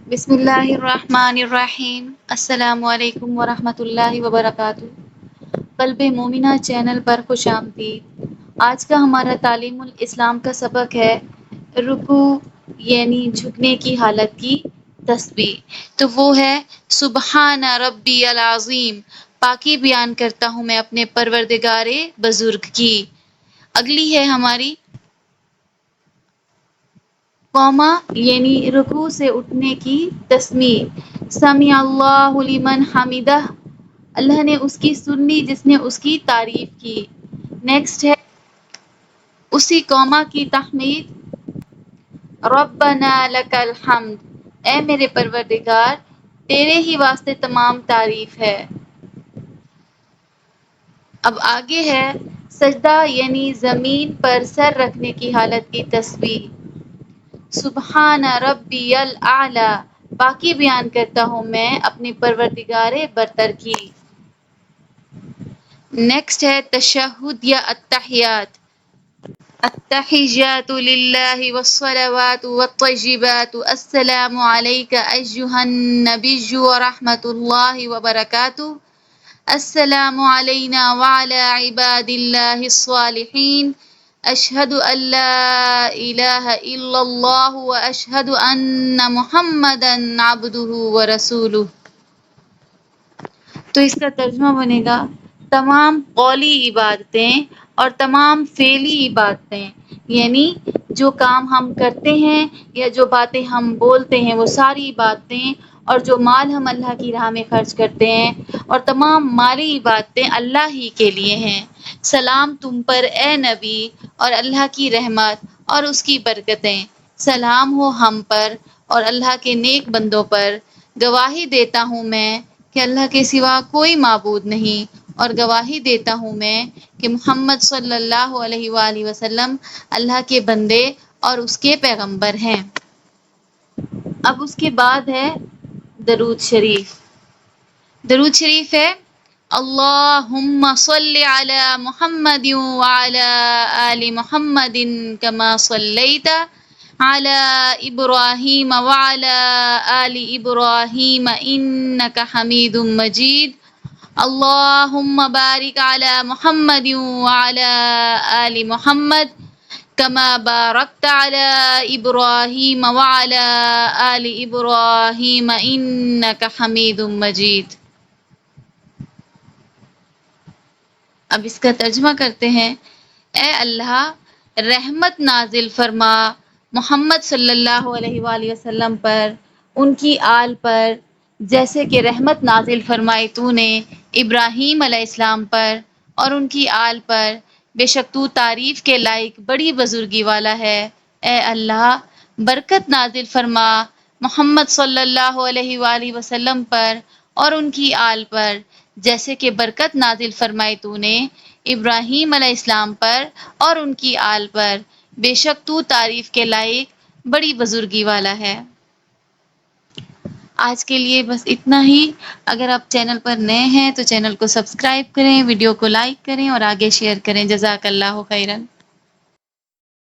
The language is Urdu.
بسم اللہ الرحمن الرحیم۔ السلام علیکم ورحمۃ اللہ وبرکاتہ۔ قلب مومنہ چینل پر خوش آمدید۔ آج کا ہمارا تعلیم الاسلام کا سبق ہے رکوع یعنی جھکنے کی حالت کی تسبیح۔ تو وہ ہے سبحان ربی العظیم، پاکی بیان کرتا ہوں میں اپنے پروردگار بزرگ کی۔ اگلی ہے ہماری قوما یعنی رکوع سے اٹھنے کی تسمیع۔ سمیع اللہ لمن حمدہ، اللہ نے اس کی سن لی جس نے اس کی تعریف کی۔ نیکسٹ ہے اسی قوما کی تحمید۔ ربنا لک الحمد، اے میرے پروردگار تیرے ہی واسطے تمام تعریف ہے۔ اب آگے ہے سجدہ یعنی زمین پر سر رکھنے کی حالت کی تسبیح۔ سبحان ربی الاعلی، پاکی بیان کرتا ہوں میں اپنے پروردگار برتر کی۔ نیکسٹ ہے تشہد یا التحیات۔ التحیات للہ والصلوات والطیبات، السلام علیک ایہا النبی ورحمۃ اللہ وبرکاتہ، السلام علینا وعلی عباد اللہ الصالحین، اشہد ان لا الہ الا اللہ واشہد ان محمدا عبدہ ورسولہ۔ تو اس کا ترجمہ بنے گا تمام قولی عبادتیں اور تمام فعلی عبادتیں، یعنی جو کام ہم کرتے ہیں یا جو باتیں ہم بولتے ہیں وہ ساری عبادتیں، اور جو مال ہم اللہ کی راہ میں خرچ کرتے ہیں اور تمام مالی عبادتیں اللہ ہی کے لیے ہیں۔ سلام تم پر اے نبی، اور اللہ کی رحمت اور اس کی برکتیں، سلام ہو ہم پر اور اللہ کے نیک بندوں پر۔ گواہی دیتا ہوں میں کہ اللہ کے سوا کوئی معبود نہیں، اور گواہی دیتا ہوں میں کہ محمد صلی اللہ علیہ وآلہ وسلم اللہ کے بندے اور اس کے پیغمبر ہیں۔ اب اس کے بعد ہے درود شریف۔ درود شریف ہے اللہم صل علی محمد وعلی آل محمد کما صلیت علی ابراہیم وعلی آل ابراہیم انک حمید مجید، اللہم بارک علی محمد وعلی آل محمد کما بارکت علی ابراہیم وعلی آل ابراہیم انک حمید مجید۔ اب اس کا ترجمہ کرتے ہیں، اے اللہ رحمت نازل فرما محمد صلی اللہ علیہ وآلہ وسلم پر، ان کی آل پر، جیسے کہ رحمت نازل فرمائی تو نے ابراہیم علیہ السلام پر اور ان کی آل پر، بے شک تو تعریف کے لائق بڑی بزرگی والا ہے۔ اے اللہ برکت نازل فرما محمد صلی اللہ علیہ وآلہ وسلم پر اور ان کی آل پر، جیسے کہ برکت نازل فرمائی تو نے ابراہیم علیہ السلام پر اور ان کی آل پر، بے شک تو تعریف کے لائق بڑی بزرگی والا ہے۔ آج کے لیے بس اتنا ہی۔ اگر آپ چینل پر نئے ہیں تو چینل کو سبسکرائب کریں، ویڈیو کو لائک کریں اور آگے شیئر کریں۔ جزاک اللہ خیرا۔